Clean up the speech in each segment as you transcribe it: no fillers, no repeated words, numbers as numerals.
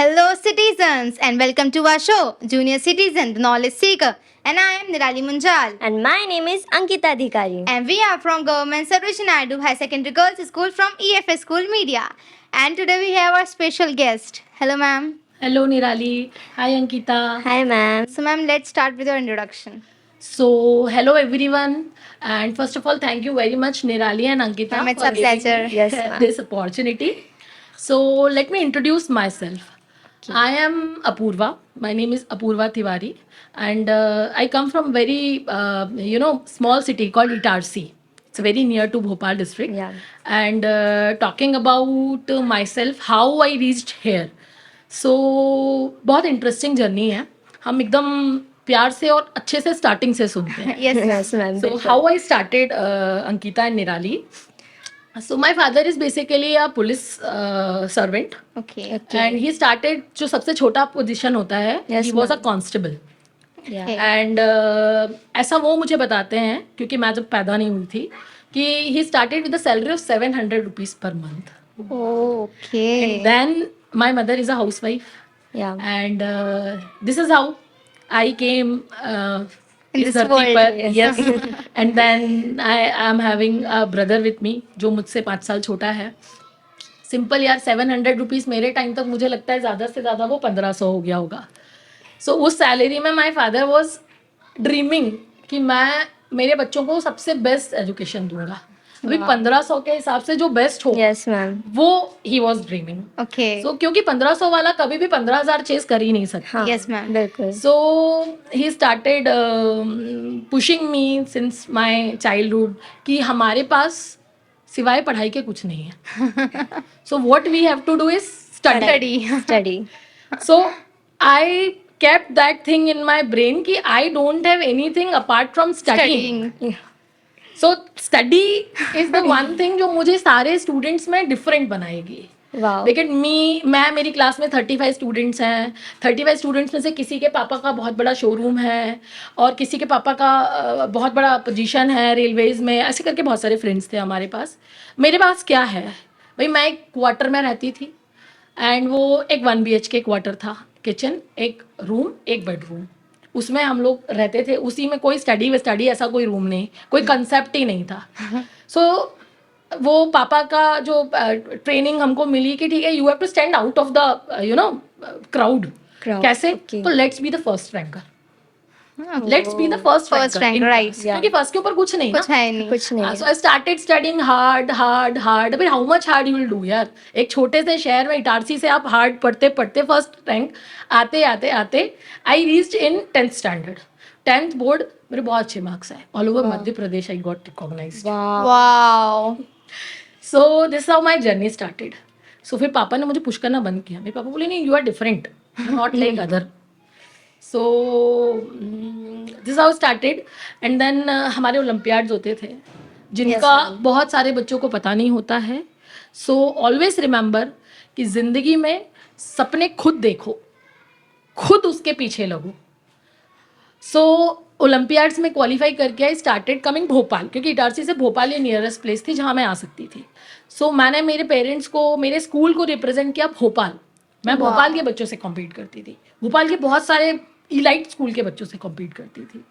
Hello, citizens, and welcome to our show, Junior Citizen, the Knowledge Seeker. And I am Nirali Munjal. And my name is Ankita Adhikari. And we are from Government Sarojini Naidu High Secondary Girls School from EFS School Media. And today we have our special guest. Hello, ma'am. Hello Nirali. Hi Ankita. Hi, ma'am. So, ma'am, let's start with your introduction. So hello everyone, and first of all thank you very much Nirali and Ankita Ma'am, it's for a giving pleasure. me Yes, ma'am. this opportunity. So let me introduce myself. I am Apurva. My name is Apurva Tiwari, and I come from very small city called Itarsi. It's very near to Bhopal district. Yeah. And talking about myself, how I reached here. So बहुत interesting journey है. हम एकदम प्यार से और अच्छे से starting से सुनते हैं. Yes, ma'am. Yes, ma'am. So how I started, Ankita and Nirali. So my father is basically a police servant, Okay. and he started जो सबसे छोटा पोजीशन होता है, Yes, he was a ma'am. constable. Yeah. Okay. And ऐसा वो मुझे बताते हैं क्योंकि मैं जब पैदा नहीं हुई थी कि he started with the salary of 700 rupees per month. Okay. And then my mother is a housewife, Yeah. and this is how I came In इस this धरती world, पर. yes. Yes. And then I am having a brother with me जो मुझसे 5 साल छोटा है. Simple यार 700 rupees मेरे टाइम तक मुझे लगता है ज़्यादा से ज़्यादा वो 1500 हो गया होगा. सो उस सैलरी में माई फादर वॉज ड्रीमिंग कि मैं मेरे बच्चों को सबसे बेस्ट एजुकेशन दूंगा. अभी 1500 के हिसाब से जो बेस्ट हो Yes, ma'am. वो ही वॉज ड्रीमिंग. Okay. सो क्योंकि 1500 वाला कभी भी 15,000 चेज कर ही नहीं सकता. हाँ. Yes, ma'am. बिल्कुल. So he started pushing me since my childhood कि हमारे पास सिवाय पढ़ाई के कुछ नहीं है. So what we have to do is study. Study. So I kept that thing in my brain कि I don't have anything apart from studying. Studying. So study is the one thing जो मुझे सारे students में different बनाएगी. Wow. लेकिन मैं मेरी class में 35 स्टूडेंट्स हैं. 35 स्टूडेंट्स में से किसी के पापा का बहुत बड़ा शोरूम है और किसी के पापा का बहुत बड़ा पोजीशन है रेलवेज में. ऐसे करके बहुत सारे फ्रेंड्स थे हमारे पास. मेरे पास क्या है भाई, मैं एक क्वार्टर में रहती थी एंड वो एक 1 BHK क्वार्टर था. किचन, एक रूम, एक बेडरूम, उसमें हम लोग रहते थे. उसी में कोई स्टडी ऐसा कोई रूम नहीं, कोई कंसेप्ट ही नहीं था. सो वो पापा का जो ट्रेनिंग हमको मिली कि ठीक है you have to stand out of the crowd. Crowd. कैसे? Okay. तो let's be the first ranker. Oh. Let's be the first First rank, right, yeah. क्योंकि फर्स्ट के ऊपर कुछ नहीं ना. कुछ है नहीं. कुछ नहीं. सो आई स्टार्टेड स्टडिंग हार्ड. अभी how much hard you will do यार. एक छोटे से शहर में इटारसी से आप हार्ड पढ़ते फर्स्ट रैंक आते I reached in 10th standard. 10th board मेरे बहुत अच्छे मार्क्स आए. All over Madhya Pradesh I got recognised. Wow. Wow. So this how my journey started. So फिर पापा ने मुझे पुश करना बंद किया. मेरे पापा बोले नहीं, you are different, not like other. So this how started. And then हमारे ओलंपियाड्स होते थे जिनका बहुत सारे बच्चों को पता नहीं होता है. सो ऑलवेज रिमेंबर कि ज़िंदगी में सपने खुद देखो, खुद उसके पीछे लगो. सो ओलंपियाड्स में क्वालिफाई करके आई स्टार्टेड कमिंग भोपाल, क्योंकि इटारसी से भोपाल ये नियरेस्ट प्लेस थी जहाँ मैं आ सकती थी. सो मैंने मेरे पेरेंट्स को, मेरे स्कूल को रिप्रेजेंट किया भोपाल. मैं भोपाल के बच्चों से कॉम्पीट करती थी. भोपाल के बहुत सारे इलाइट स्कूल के बच्चों से कॉम्पीट करती थी.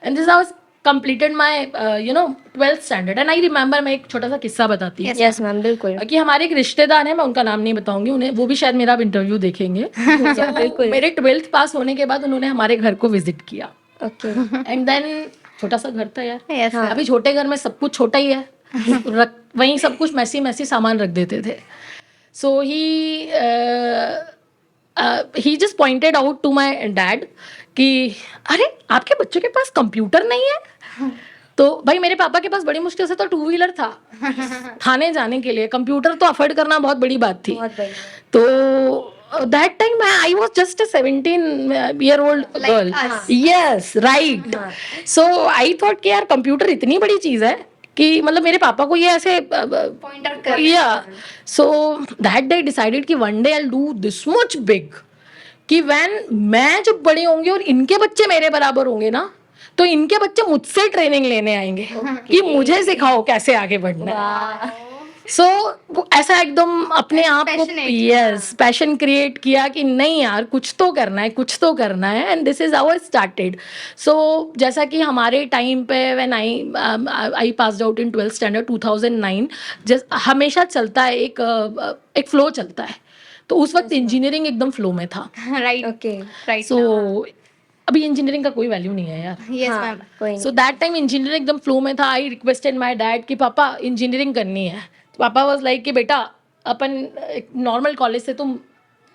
And this was completed my 12th standard and I remember, मैं एक छोटा सा किस्सा बताती हूँ यस मैम बिल्कुल कि हमारे एक रिश्तेदार हैं, मैं उनका नाम नहीं बताऊंगी, उन्हें वो भी शायद मेरा इंटरव्यू देखेंगे। तो बिल्कुल। मेरे 12th पास होने के बाद उन्होंने हमारे घर को विजिट किया ओके एंड देन छोटा सा घर था यार, Yes, sir. अभी छोटे घर में सब कुछ छोटा ही है, वहीं सब कुछ मैसी मैसी सामान रख देते थे। So he just pointed out to my dad कि अरे आपके बच्चे के पास कंप्यूटर नहीं है। तो भाई मेरे पापा के पास बड़ी मुश्किल से तो 2 व्हीलर था थाने जाने के लिए, कंप्यूटर तो अफोर्ड करना बहुत बड़ी बात थी। बहुत बढ़िया तो that time I was just a 17-year-old girl. us. Yes right. So I thought कि यार कंप्यूटर इतनी बड़ी चीज है कि मतलब मेरे पापा को ये ऐसे Pointer कर या सो दैट डे डिसाइडेड कि one day I will do this much big, कि व्हेन मैं जब बड़े होंगे और इनके बच्चे मेरे बराबर होंगे ना, तो इनके बच्चे मुझसे ट्रेनिंग लेने आएंगे कि मुझे सिखाओ कैसे आगे बढ़ना है। सो ऐसा एकदम अपने आप को Passionate. यस पैशन क्रिएट किया कि नहीं यार कुछ तो करना है, कुछ तो करना है, and this is our started. So जैसा कि हमारे टाइम पे when I passed out in 12th standard 2009, हमेशा चलता है एक फ्लो चलता है, तो उस वक्त इंजीनियरिंग एकदम फ्लो में था। Right. Okay Right. सो अभी इंजीनियरिंग का कोई वैल्यू नहीं है यार। Yes, हाँ, ma'am. कोई सो दैट टाइम इंजीनियरिंग एकदम फ्लो में था। आई रिक्वेस्टेड माय डैड कि पापा इंजीनियरिंग करनी है। पापा वाज लाइक कि बेटा अपन नॉर्मल कॉलेज से तुम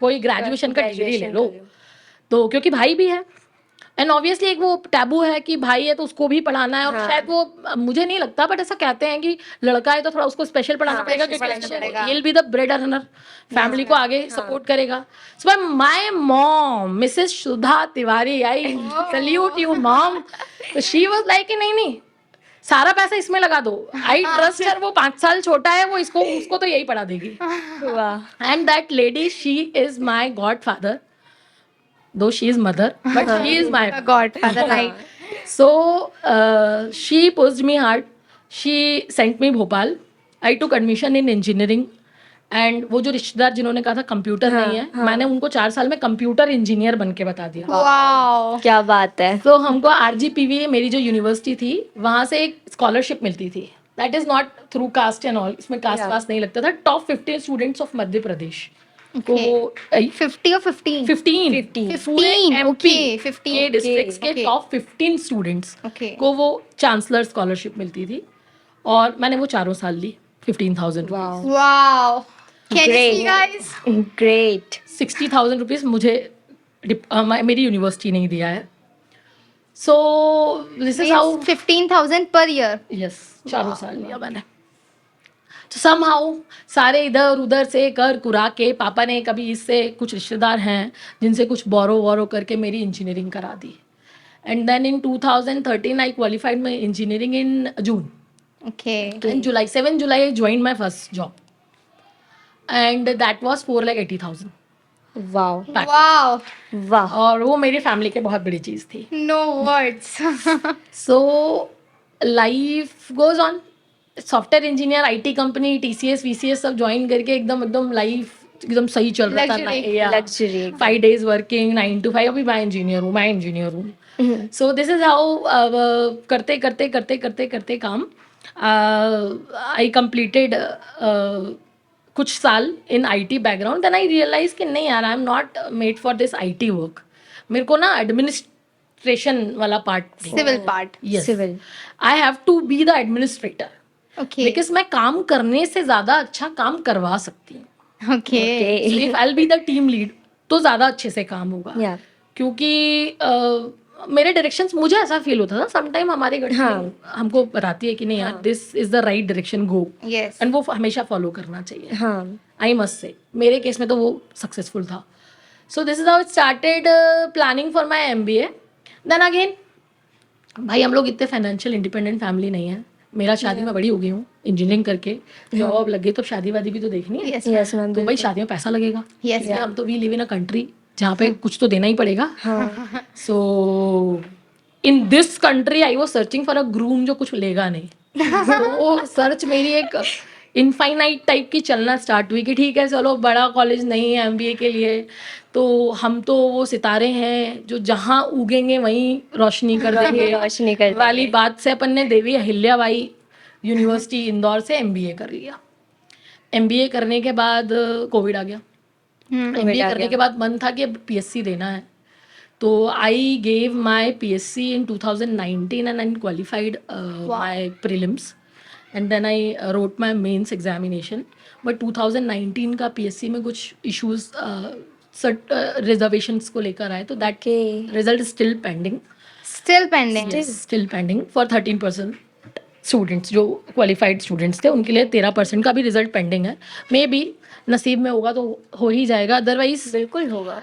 कोई ग्रेजुएशन का डिग्री ले लो, तो क्योंकि भाई भी है एंड ऑब्वियसली एक वो टैबू है कि भाई है तो उसको भी पढ़ाना है, और शायद वो मुझे नहीं लगता बट ऐसा कहते हैं कि लड़का है तो थोड़ा उसको स्पेशल पढ़ाना पड़ेगा क्योंकि he will be the bread earner, family को आगे सपोर्ट करेगा। So my mom Mrs Sudha Tiwari, I salute you mom. तो शी वाज लाइक कि नहीं सारा पैसा इसमें लगा दो, आई ट्रस्ट हर, वो 5 साल छोटा है, वो उसको तो यही पढ़ा देगी। वाह And that lady, she is my godfather. Though she is mother, but she is my Godfather, right? So she pushed me hard. She sent me Bhopal. I took admission in engineering. And वो जो रिश्तेदार जिन्होंने कहा था computer नहीं है, मैंने उनको 4 साल में कंप्यूटर इंजीनियर बन के बता दिया। Wow. क्या बात है तो हमको RGPV मेरी जो यूनिवर्सिटी थी वहां से एक स्कॉलरशिप मिलती थी। That is not through caste and all, इसमें कास्ट वास्ट नहीं लगता था। Top 15 students of Madhya Pradesh को 50 or 15? 15 15, okay, 15. के डिस्ट्रिक्ट्स के Okay. Top 15 students Okay. को वो चांसलर स्कॉलरशिप मिलती थी, और मैंने वो 4 साल ली। 15,000 वाह Wow. Can you Great. see, guys? Great 60,000 rupees मुझे मेरी यूनिवर्सिटी नहीं दिया है। सो this is how, Means 15,000 per year. Yes 4 साल लिया मैंने। तो समहाउ सारे इधर उधर से कर कुरा के पापा ने कभी इससे कुछ रिश्तेदार हैं जिनसे कुछ बोरो करके मेरी इंजीनियरिंग करा दी। And then in 2013 I qualified my engineering in June. Okay. In July, 7 July, I joined my first job. And that was 4,80,000. Wow Wow. वाह और वो मेरी फैमिली के बहुत बड़ी चीज़ थी। No words. So life goes on. Software engineer, IT company, TCS VCS सब join करके एकदम लाइफ एकदम सही चल रहा था। Luxury. Luxury 5 days working 9 to 5। अभी मैं इंजीनियर हूँ। सो दिस इज हाउ करते काम आई कंप्लीटेड कुछ साल in IT background. Then I realise कि नहीं यार, I am not made for this IT work. मेरे को ना एडमिनिस्ट्रेशन वाला part, Civil part. Yes, civil I have to be the administrator, Okay. Because मैं काम करने से ज्यादा अच्छा काम करवा सकती हूँ। Okay. If I will be the team lead तो ज्यादा अच्छे से काम होगा। या क्योंकि मेरे डायरेक्शंस, मुझे ऐसा फील होता था समटाइम हमारे घर हमको बताती है कि नहीं यार, this is the right direction, go, Yes. And वो हमेशा फॉलो करना चाहिए। हाँ आई मस्ट से मेरे केस में तो वो सक्सेसफुल था। So this is how it started planning for my MBA। Then again भाई हम लोग इतने फाइनेंशियल इंडिपेंडेंट फैमिली नहीं है। मेरा शादी में बड़ी हो गई हूँ, इंजीनियरिंग करके जॉब लगे तो शादी वादी भी तो देखनी है। Yes. यस मैम तो भाई शादी में पैसा लगेगा। Yes. हम तो we live in a country जहाँ पे कुछ तो देना ही पड़ेगा। So in this country I was searching for a groom जो कुछ लेगा नहीं। तो वो सर्च मेरी एक इनफाइनाइट टाइप की चलना स्टार्ट हुई कि ठीक है चलो बड़ा कॉलेज नहीं है एमबीए के लिए, तो हम तो वो सितारे हैं जो जहाँ उगेंगे वहीं रोशनी कर देंगे रोशनी कर वाली बात से अपन ने देवी अहिल्याबाई यूनिवर्सिटी इंदौर से एमबीए कर लिया। एमबीए करने के बाद कोविड आ गया। एमबीए करने के बाद मन था कि अब पीएससी देना है, तो I gave my PSC in 2019 and I qualified my prelims and then I wrote my mains examination. But 2019 का पीएससी में कुछ इश्यूज रिजर्वेशंस को लेकर आए, तो that Okay. Result still pending, Still pending. Still pending for 13% students जो qualified students थे, उनके लिए 13% का भी रिजल्ट पेंडिंग है। मे बी नसीब में होगा तो हो ही जाएगा, अदरवाइज बिल्कुल होगा।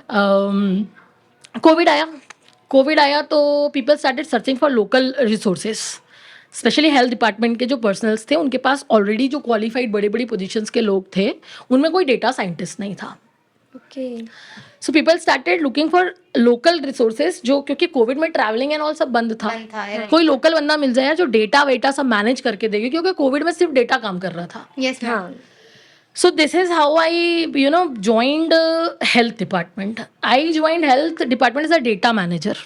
कोविड आया तो people started searching for local resources, specially health department के जो पर्सनल्स थे उनके पास ऑलरेडी जो क्वालिफाइड बड़े बड़ी पोजीशंस के लोग थे उनमें कोई डेटा साइंटिस्ट नहीं था। Okay. So people started looking for local resources, जो क्योंकि कोविड में ट्रैवलिंग एंड ऑल सब बंद था, बंद था, right. कोई लोकल बंदा मिल जाए जो डेटा वेटा सब मैनेज करके देगी, क्योंकि कोविड में सिर्फ डेटा काम कर रहा था। Yes, ma'am. हाँ। So this is how I, joined health department. I joined health department as a data manager.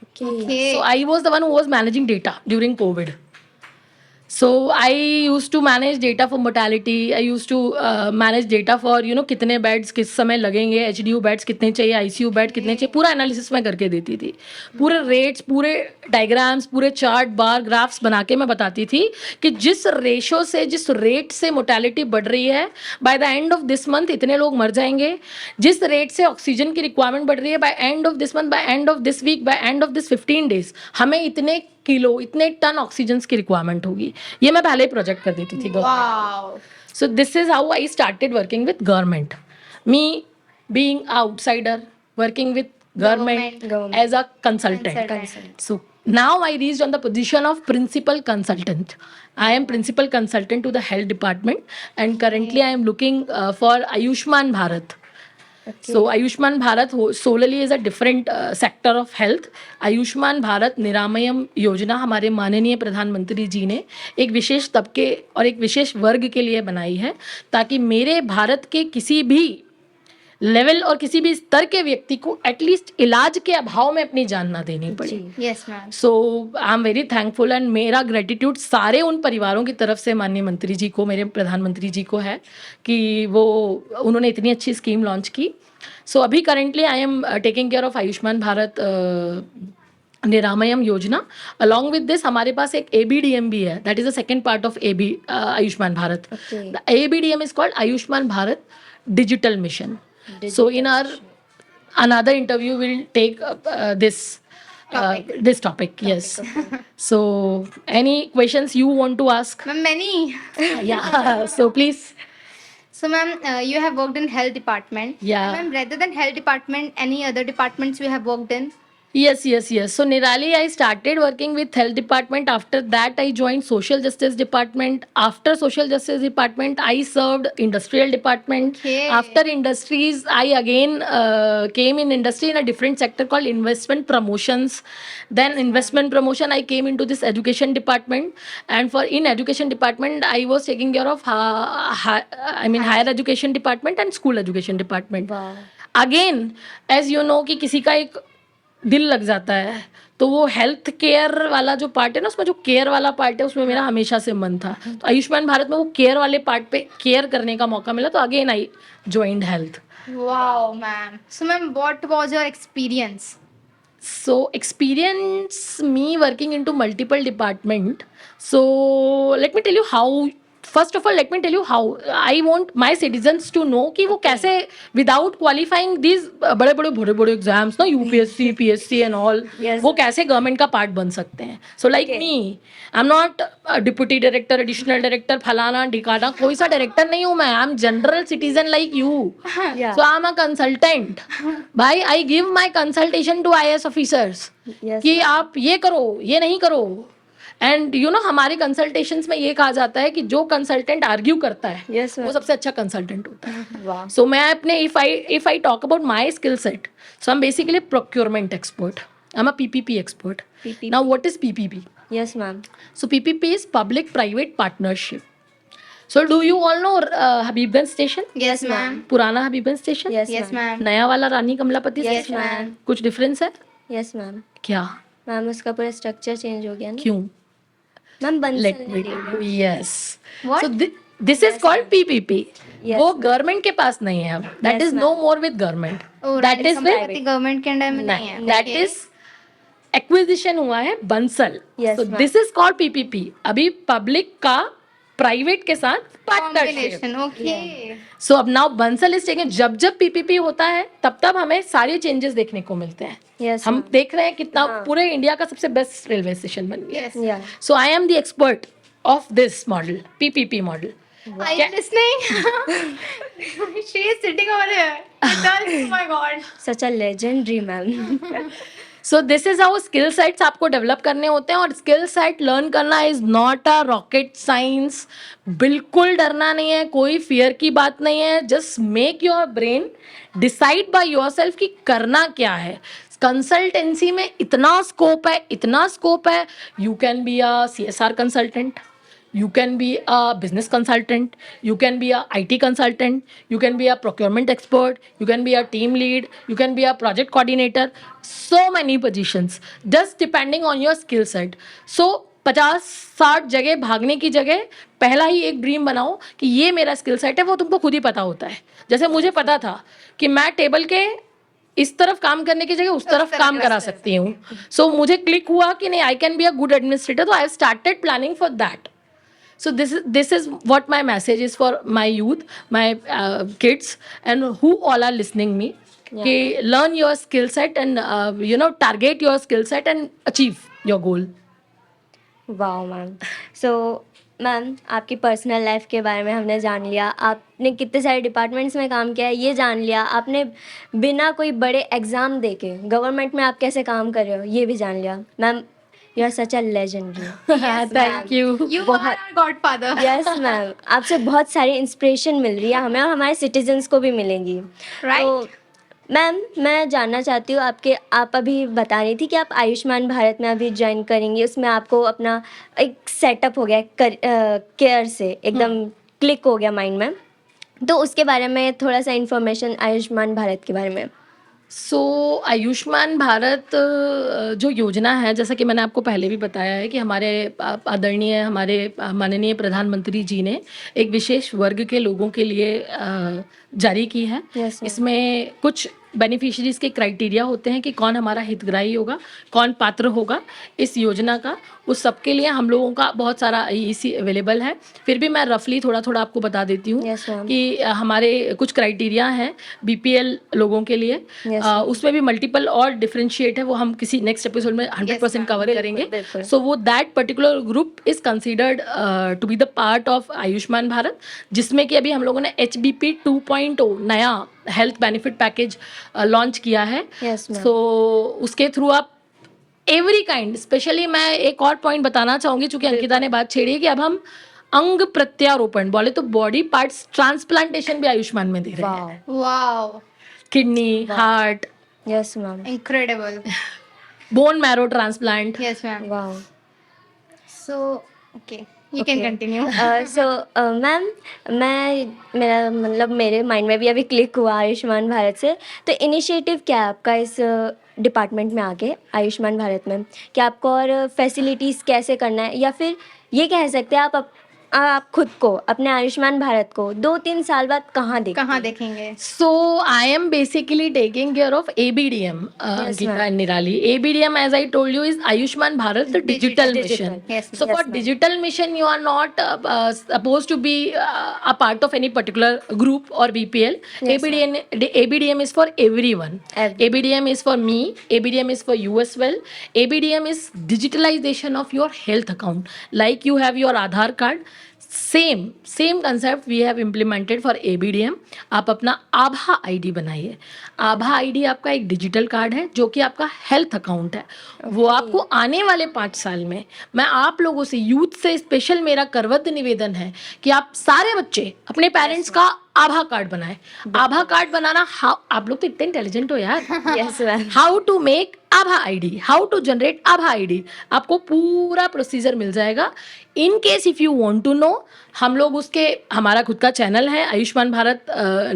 Okay. Okay. So I was the one who was managing data during COVID. So I used to manage data for mortality. I used to manage data for कितने beds किस समय लगेंगे, HDU beds कितने चाहिए, ICU bed कितने चाहिए, पूरा analysis मैं करके देती थी। पूरे रेट्स, पूरे डायग्राम्स, पूरे चार्ट बार ग्राफ्स बना के मैं बताती थी कि जिस रेशो से, जिस रेट से मोर्टेलिटी बढ़ रही है, by the end of this month इतने लोग मर जाएंगे। जिस रेट से ऑक्सीजन की रिक्वायरमेंट बढ़ रही है, by end of this month, by end of this week, by end of this 15 days हमें इतने किलो, इतने टन ऑक्सीजन की रिक्वायरमेंट होगी। ये मैं पहले ही प्रोजेक्ट कर देती थी। Wow. So this is how I started working with government. Me being outsider, working with government Government. as a consultant. Consultant. So now I reached on the position of principal consultant. I am principal consultant to the health department, and currently I am looking for Ayushman Bharat. So Ayushman Bharat solely is a different sector of health. Ayushman Bharat Niramayam योजना हमारे माननीय प्रधानमंत्री जी ने एक विशेष तबके और एक विशेष वर्ग के लिए बनाई है, ताकि मेरे भारत के किसी भी लेवल और किसी भी स्तर के व्यक्ति को एटलीस्ट इलाज के अभाव में अपनी जान ना देनी पड़े। Yes, ma'am. So I am very thankful, and मेरा ग्रेटिट्यूड सारे उन परिवारों की तरफ से माननीय मंत्री जी को, मेरे प्रधानमंत्री जी को है कि वो उन्होंने इतनी अच्छी स्कीम लॉन्च की। सो अभी currently I am taking care of Ayushman Bharat Niramayam Yojana. Along with this हमारे पास एक ABDM भी है, that is the second part of Ayushman Bharat. Okay. The ABDM is called Ayushman Bharat digital mission. So in our another interview we'll take this topic. Yes. So any questions you want to ask? Ma'am, many. Yeah. So please. So, ma'am, you have worked in health department. Yeah. Ma'am, rather than health department, any other departments you have worked in? Yes. So Nirali, I started working with health department. After that, I joined social justice department. After social justice department, I served industrial department. Okay. After industries, I again came in industry in a different sector called investment promotions. Then investment promotion, I came into this education department. And for in education department, I was taking care of higher education department and school education department. Wow. Again, as you know कि किसी का एक दिल लग जाता है, तो वो हेल्थ केयर वाला जो पार्ट है ना, उसमें जो केयर वाला पार्ट है उसमें मेरा हमेशा से मन था। तो आयुष्मान भारत में वो केयर वाले पार्ट पे केयर करने का मौका मिला, तो again I joined health. Wow, ma'am. So, ma'am, what was your experience? So experience me working into multiple department. So let me tell you how. First of all, let me tell you how I want my citizens to know कि वो कैसे without qualifying these बड़े exams ना, UPSC, PSC and all, Yes. वो कैसे government का part बन सकते हैं। So like me, I'm not deputy director, additional director, फलाना ढिकाना, कोई सा डायरेक्टर नहीं हूँ मैं। I am general citizen like you. Yeah. So I'm a consultant. भाई I give my consultation to IAS officers Yes. कि आप ये करो, ये नहीं करो। एंड हमारे कंसल्टेशंस में ये कहा जाता है कि जो कंसल्टेंट आर्ग्यू करता है Yes, ma'am. वो सबसे अच्छा कंसल्टेंट होता है। Wow. सो मैं अपने if I talk about my skill set, so I am basically procurement expert, I am a PPP expert. PPP. Now what is PPP? Yes, ma'am. So PPP is public private partnership. So do you all know Habibganj station? Yes, ma'am. पुराना Habibganj station, yes Yes, ma'am. नया वाला रानी Kamlapati Yes, station, ma'am. कुछ difference है yes ma'am. क्या? Ma'am उसका पूरा structure change हो गया ना. क्यों? मैम Let बंसल me ने tell you. Yes. What? So this is called PPP. Yes, वो ma'am. गवर्नमेंट के पास नहीं है अब. That Yes, is no more with government. Oh, That Rani is with Kamalavati government के अंडर में नहीं है. नहीं. That Okay. is एक्विजिशन हुआ है Bansal. Yes, So ma'am. this is called PPP. अभी पब्लिक का प्राइवेट के साथ पार्टनरशिप. Combination. Okay. सो अब नाउ बंसल इज टेकिंग. जब जब पीपीपी होता है तब तब हमें सारे चेंजेस देखने को मिलते हैं. यस हम देख रहे हैं कितना हाँ. पूरे इंडिया का सबसे बेस्ट रेलवे स्टेशन बन गया. Yes. या so I am the expert of this model, PPP model. Are you listening? She is sitting over here. Oh my God. Such a legendary ma'am. So this is how skill sets आपको develop करने होते हैं. और skill set learn करना is not a rocket science. बिल्कुल डरना नहीं है, कोई फियर की बात नहीं है. Just make your brain decide by yourself कि करना क्या है. कंसल्टेंसी में इतना स्कोप है, इतना स्कोप है. You can be a CSR consultant, you can be a business consultant, you can be a IT consultant, you can be a procurement expert, you can be a team lead, you can be a project coordinator. So many positions, just depending on your skill set. So 50-60 जगह भागने की जगह पहला ही एक dream बनाओ कि ये मेरा स्किल सेट है. वो तुमको खुद ही पता होता है. जैसे मुझे पता था कि मैं टेबल के इस तरफ काम करने की जगह उस तरफ काम करा सकती हूँ. सो मुझे क्लिक हुआ कि नहीं, I can be a good administrator. तो I have started planning for that. So this is what my message is for my youth, my kids, and who all are listening me. Yeah. कि learn your skill set and target your skill set and achieve your goal. Wow ma'am. So ma'am आपकी personal life के बारे में हमने जान लिया. आपने कितने सारे डिपार्टमेंट्स में काम किया है ये जान लिया. आपने बिना कोई बड़े एग्ज़ाम दे के गवर्नमेंट में आप कैसे काम कर रहे हो ये भी जान लिया. Ma'am you are such a legendary. Thank you. You are our godfather. Yes ma'am. आपसे बहुत सारी इंस्पिरेशन मिल रही है हमें और हमारे सिटीजन्स को भी मिलेंगी. Right. तो मैम मैं जानना चाहती हूँ आप अभी बता रही थी कि आप आयुष्मान भारत में अभी ज्वाइन करेंगी. उसमें आपको अपना एक सेटअप हो गया केयर से एकदम क्लिक हो गया माइंड में. तो उसके बारे में थोड़ा सा इन्फॉर्मेशन आयुष्मान भारत के बारे में. सो आयुष्मान भारत जो योजना है, जैसा कि मैंने आपको पहले भी बताया है कि हमारे आदरणीय हमारे माननीय प्रधानमंत्री जी ने एक विशेष वर्ग के लोगों के लिए जारी की है. Yes, ma'am. इसमें कुछ बेनिफिशरीज के क्राइटेरिया होते हैं कि कौन हमारा हितग्राही होगा, कौन पात्र होगा इस योजना का. उस सबके लिए हम लोगों का बहुत सारा इसी अवेलेबल है. फिर भी मैं रफली थोड़ा थोड़ा आपको बता देती हूँ Yes, ma'am. कि हमारे कुछ क्राइटेरिया हैं BPL लोगों के लिए. Yes, उसमें भी मल्टीपल और डिफरेंशिएट है, वो हम किसी नेक्स्ट एपिसोड में 100% कवर करेंगे. बिल्कुल. सो वो that particular group is considered to be the part of Ayushman Bharat, जिसमें कि अभी हम लोगों ने HBP 2.0 नया हेल्थ बेनिफिट पैकेज लॉन्च किया है. Yes, ma'am. सो उसके थ्रू आप एवरी काइंड, स्पेशली मैं एक और पॉइंट बताना चाहूँगी, चूंकि अंकिता ने बात छेड़ी है कि अब हम अंग प्रत्यारोपण बोले तो बॉडी पार्ट्स ट्रांसप्लांटेशन भी आयुष्मान में दे रहे हैं. Wow. Wow. Kidney, heart, yes ma'am. Incredible. Bone marrow transplant. Yes, ma'am. Wow. So, okay. You can Okay. continue. So ma'am मेरा मतलब मेरे माइंड में भी अभी क्लिक हुआ आयुष्मान भारत से. तो इनिशिएटिव क्या है आपका इस डिपार्टमेंट में आके आयुष्मान भारत में, कि आपको और फैसिलिटीज़ कैसे करना है, या फिर ये कह सकते हैं आप खुद को अपने आयुष्मान भारत को 2-3 साल बाद कहाँ कहाँ देखें. देखेंगे? So I am basically taking care of ABDM, Yes, Geeta ma'am. and Nirali. ABDM, as I told you, is Ayushman Bharat, the digital mission. Yes, So yes, for ma'am. digital mission, you are not supposed to be a part of any particular group or BPL. Yes, ABDM is for everyone. ABDM is for me. ABDM is for you as well. ABDM is digitalization of your health account. Like you have your Aadhaar card. Same concept we have implemented for ABDM. आप अपना आभा ID बनाइए. आभा ID आपका एक digital card है जो कि आपका health account है. वो आपको आने वाले 5 साल में, मैं आप लोगों से, यूथ से स्पेशल मेरा करवद्ध निवेदन है कि आप सारे बच्चे अपने पेरेंट्स का आभा कार्ड बनाएं. आभा कार्ड बनाना, आप लोग तो इतने इंटेलिजेंट हो यार. Yes ma'am. How to make Abha ID, how to generate Abha ID, आपको पूरा प्रोसीजर मिल जाएगा. In case if you want to know, हम लोग उसके, हमारा खुद का चैनल है आयुष्मान भारत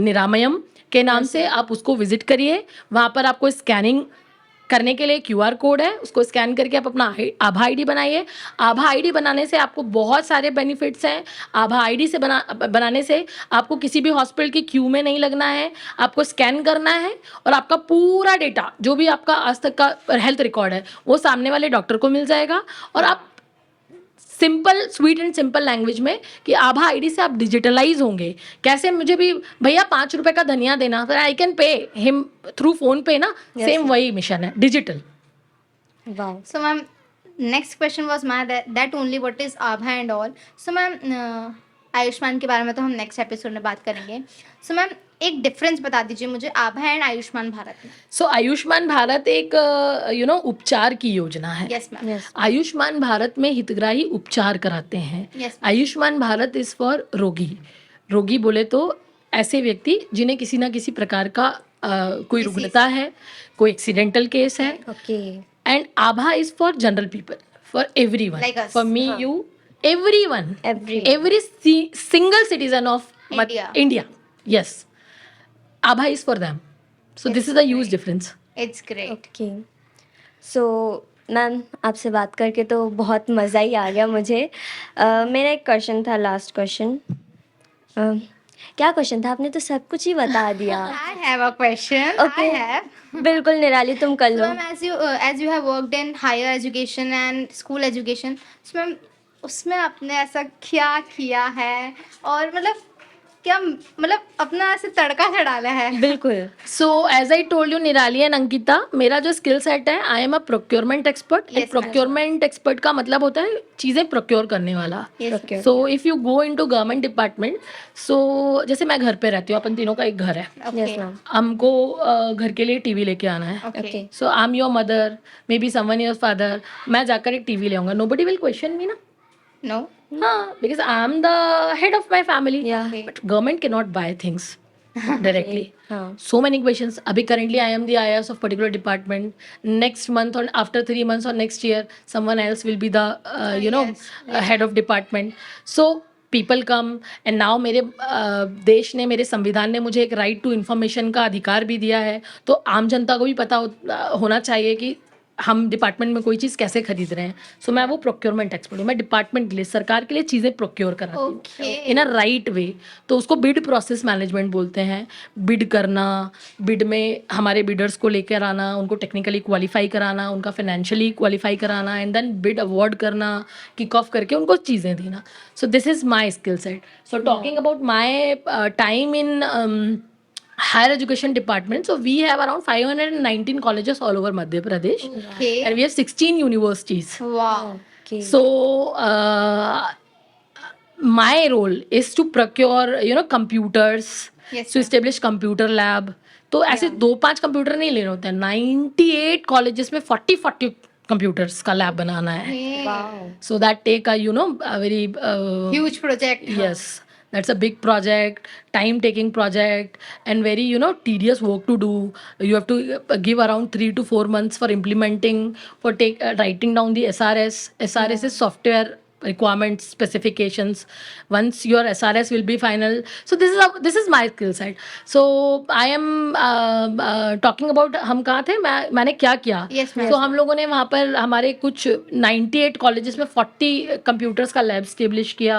निरामयम के नाम से, आप उसको विजिट करिए. वहाँ पर आपको स्कैनिंग करने के लिए QR कोड है, उसको स्कैन करके आप अपना आभा आईडी बनाइए. आभा आईडी बनाने से आपको बहुत सारे बेनिफिट्स हैं. आभा आईडी से बनाने से आपको किसी भी हॉस्पिटल की क्यू में नहीं लगना है, आपको स्कैन करना है और आपका पूरा डेटा, जो भी आपका आज तक का हेल्थ रिकॉर्ड है, वो सामने वाले डॉक्टर को मिल जाएगा. और आप simple, sweet and simple language में कि आभा आईडी से आप डिजिटलाइज होंगे. कैसे, मुझे भी भैया 5 रुपए का धनिया देना, फिर I can pay him through phone पे ना, सेम वही मिशन है, digital. Wow. So ma'am, next question was my that only what is Abha and all. So ma'am, Ayushman के बारे में तो हम नेक्स्ट एपिसोड में बात करेंगे. So मैम, एक डिफरेंस बता दीजिए मुझे आभा एंड आयुष्मान भारत में. सो आयुष्मान भारत एक उपचार की योजना है. Yes ma'am. Yes. Ayushman Bharat में हितग्राही उपचार कराते हैं. Yes. Ayushman Bharat is for रोगी. रोगी बोले तो ऐसे व्यक्ति जिन्हें किसी ना किसी प्रकार का कोई रुग्णता है, कोई एक्सीडेंटल केस है. Okay. And Abha is for general people, for everyone, Like us. For me, you, everyone, Everyone. every single citizen of India. India. Yes, Abha is for them. So this is a huge difference. It's great. Okay. So ma'am, आपसे बात करके तो बहुत मज़ा ही आ गया मुझे. मेरा एक क्वेश्चन था, लास्ट क्वेश्चन. क्या क्वेश्चन था? आपने तो सब कुछ ही बता दिया. I have a question. Okay. I have. बिल्कुल निराली, तुम कर So low. ma'am, as you have worked in higher education and school education, so ma'am, उसमें आपने ऐसा क्या किया है और मतलब क्या, मतलब अपना ऐसे तड़का चढ़ाना है. बिल्कुल. So as I told you, निराली एंड अंकिता, मेरा जो स्किल सेट है, I am a procurement expert. Yes, ma'am. Procurement expert का मतलब होता है चीज़ें प्रोक्योर करने वाला. Yes, Okay. So if you go into government department, so जैसे मैं घर पे रहती हूँ, अपन तीनों का एक घर है, Okay. Yes ma'am. हमको घर के लिए टीवी लेके आना है. Okay. Okay. So I am your mother, may be someone your father, मैं जाकर एक टीवी ले आऊंगा. नोबडी विल क्वेश्चन मी ना. No. हाँ, because I am the head of my family. Yeah. Okay. But government can not buy things directly. हाँ. So many questions. Abhi currently I am the IAS of particular department. Next month or after 3 months or next year, someone else will be the Yes, head of department. So people come and now मेरे देश ने, मेरे संविधान ने मुझे एक right to information का अधिकार भी दिया है. तो आम जनता को भी पता होना चाहिए कि हम डिपार्टमेंट में कोई चीज़ कैसे खरीद रहे हैं. सो मैं वो प्रोक्योरमेंट एक्सपर्ट हूँ. मैं डिपार्टमेंट के लिए, सरकार के लिए चीज़ें प्रोक्योर कराती हूँ Okay. In a right way. तो उसको बिड प्रोसेस मैनेजमेंट बोलते हैं. बिड करना, बिड में हमारे बिडर्स को लेकर आना, उनको टेक्निकली क्वालिफाई कराना, उनका फाइनेंशियली क्वालिफाई कराना, एंड देन बिड अवार्ड करना, किक ऑफ करके उनको चीज़ें देना. So this is my skill set. So talking about my time in higher education department, so we have around 519 colleges all over Madhya Pradesh, Okay. and we have 16 universities. Wow. Okay. So my role is to procure computers, Yes. to establish computer lab. तो ऐसे 2-5 computer नहीं लेने होते हैं. 98 colleges में 40 computers का lab बनाना है. Okay. Wow. So that take a very Huge project. yes, that's a big project, time taking project, and very tedious work to do. You have to give around 3 to 4 months for implementing, for writing down the SRS is software requirements, specifications. Once your SRS will be final, so this is my skill set. So I am talking about हम कहाँ थे, मैंने क्या किया. Yes, ma'am. So हम लोगों ने वहाँ पर हमारे कुछ 98 कॉलेजेस में 40 कंप्यूटर्स का लैब स्टेब्लिश किया.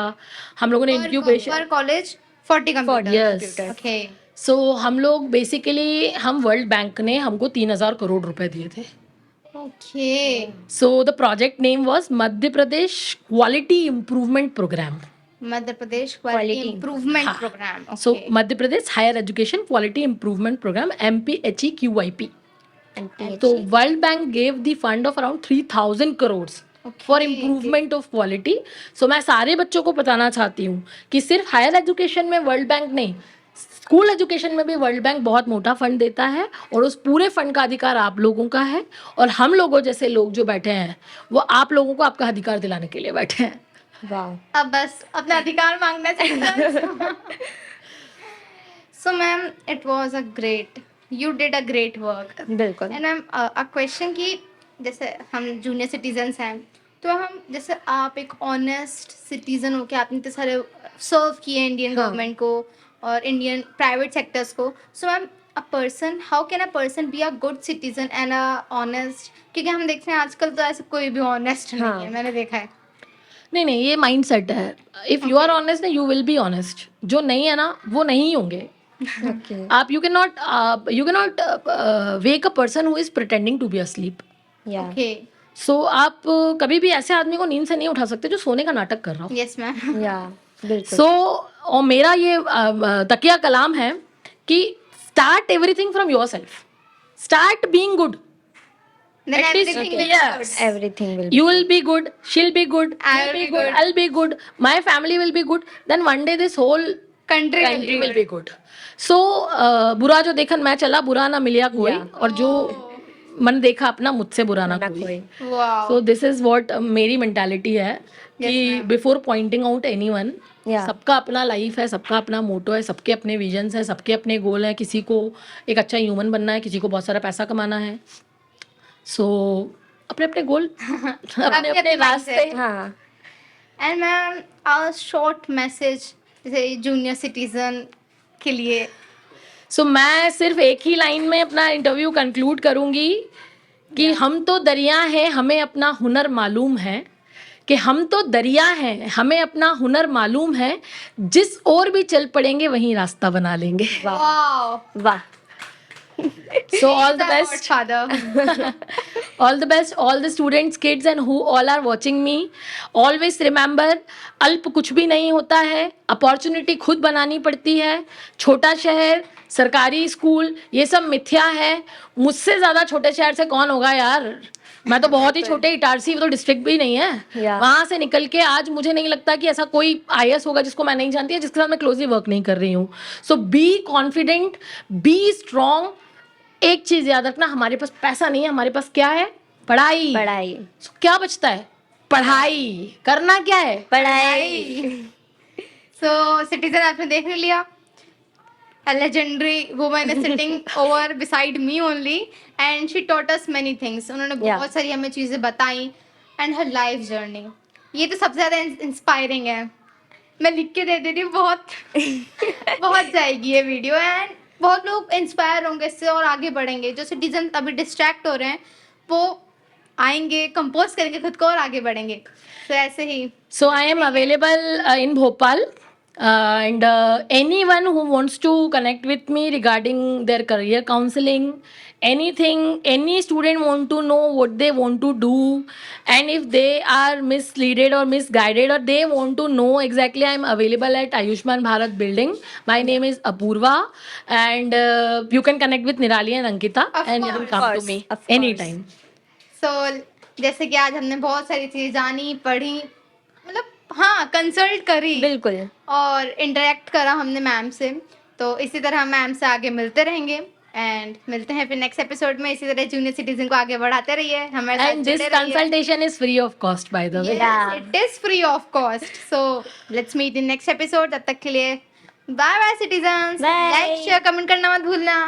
हम लोगों ने incubation. Per college 40 computers. Yes. Okay. सो हम लोग बेसिकली, हम वर्ल्ड बैंक ने हमको 3,000 करोड़ रुपए दिए थे. Okay. So the project name was Madhya Pradesh quality improvement programme. Madhya Pradesh quality Quality. Improvement programme. So Madhya Pradesh higher education quality improvement programme, MPHEQIP. तो world bank gave the fund of around 3,000 crore for improvement of quality. So मैं सारे बच्चों को बताना चाहती हूँ कि सिर्फ हायर एजुकेशन में वर्ल्ड बैंक नहीं, स्कूल एजुकेशन में भी वर्ल्ड बैंक बहुत मोटा फंड देता है, और उस पूरे फंड का अधिकार आप लोगों का है. और हम लोगों जैसे लोग जो बैठे हैं, वो आप लोगों को आपका अधिकार दिलाने के लिए बैठे हैं. वाओ. अब बस अपना अधिकार मांगना चाहिए. So ma'am, it was a great you did a great work. बिल्कुल। एंड मैम अ क्वेश्चन कि जैसे हम जूनियर सिटीजन्स हैं, तो हम जैसे आप एक ऑनेस्ट सिटीजन हो के आपने इतने सारे सर्व किए इंडियन हाँ। गवर्नमेंट को और इंडियन प्राइवेट सेक्टर्स को, so ma'am a person, how can a person B a good citizen and a honest, क्योंकि हम देखते हैं आजकल तो ऐसे कोई भी ऑनेस्ट नहीं हाँ। है, मैंने देखा है। नहीं नहीं, ये माइंड सेट है। If you are honest you will be honest, जो नहीं है ना वो नहीं होंगे। ओके। आप you can not wake a person who is pretending to be asleep. या। ओके, सो आप कभी भी ऐसे आदमी को नींद से नहीं उठा सकते जो सोने का नाटक कर रहा हो। Yes ma'am. या बिल्कुल। सो और मेरा ये तकिया कलाम है कि start everything from your self, start being good, Then At least- everything okay, will be yes. good. Everything will you will be good, she'll be good, I'll you'll be be good, good. I'll be good, my family will be good, then one day this whole Country will country be will good. be good. So बुरा जो देखन मैं चला, बुरा ना मिलिया कोई, Yeah. और जो मन देखा अपना, मुझसे बुरा ना ना कोई। कोई। Wow. So this is what मेरी मेंटालिटी है कि ma'am. Before pointing out anyone, Yeah. सबका अपना लाइफ है, सबका अपना मोटो है, सबके अपने विजन्स हैं, सबके अपने गोल हैं। किसी को एक अच्छा ह्यूमन बनना है, किसी को बहुत सारा पैसा कमाना है। सो अपने अपने गोल, अपने अपने रास्ते। हाँ। And ma'am a short message जैसे जूनियर सिटीजन के लिए। सो मैं सिर्फ एक ही लाइन में अपना इंटरव्यू कंक्लूड करूंगी कि हम तो दरिया हैं, हमें अपना हुनर मालूम है, कि हम तो दरिया हैं, हमें अपना हुनर मालूम है, जिस ओर भी चल पड़ेंगे वहीं रास्ता बना लेंगे। वाओ, वाह। So all the best, father. all the best, all the students, kids and who all are watching me. Always remember, अल्प कुछ भी नहीं होता है, अपॉर्चुनिटी खुद बनानी पड़ती है। छोटा शहर, सरकारी स्कूल, ये सब मिथ्या है। मुझसे ज़्यादा छोटे शहर से कौन होगा यार। मैं तो बहुत ही छोटे, इटारसी तो डिस्ट्रिक्ट भी नहीं है। Yeah. वहाँ से निकल के आज मुझे नहीं लगता कि ऐसा कोई आईएएस होगा जिसको मैं नहीं जानती है, जिसके साथ मैं क्लोजली वर्क नहीं कर रही हूँ। सो बी कॉन्फिडेंट, बी स्ट्रॉन्ग। एक चीज याद रखना, हमारे पास पैसा नहीं है, हमारे पास क्या है? पढ़ाई। पढ़ाई। So, क्या बचता है? पढ़ाई। करना क्या है? पढ़ाई। सो सिटीजन आपने देख लिया, a legendary woman is sitting over beside me only and she taught us many things. उन्होंने Yeah. बहुत सारी हमें चीज़ें बताई and her life journey, ये तो सबसे ज़्यादा इंस्पायरिंग है। मैं लिख के दे दे रही हूँ, बहुत बहुत जाएगी ये वीडियो एंड बहुत लोग इंस्पायर होंगे इससे और आगे बढ़ेंगे। जो सिटीजन अभी डिस्ट्रैक्ट हो रहे हैं वो आएंगे, कंपोज करेंगे खुद को और आगे बढ़ेंगे। तो ऐसे ही So I am available in Bhopal, and anyone who wants to connect with me regarding their career counseling, anything, any student want to know what they want to do, and if they are misleaded or misguided or they want to know exactly, I am available at Ayushman Bharat building. My name is Apurva, and you can connect with Nirali and Ankita, Of and you can course. come Of to course, me of course. anytime. सो जैसे कि आज हमने बहुत सारी चीज़ें जानी, पढ़ी, मतलब हाँ कंसल्ट करी बिल्कुल। और इंटरेक्ट करा हमने मैम से। तो इसी तरह हम मैम से आगे मिलते रहेंगे एंड मिलते हैं फिर नेक्स्ट एपिसोड में। इसी तरह जूनियर सिटीजन को आगे बढ़ाते रहिए, हमारे साथ And this जुड़े रहिए। consultation is free of cost, by the way. Yeah. It is free of cost. So let's meet in next episode. तब तक के लिए bye bye citizens. Bye. Like share comment करना मत भूलना।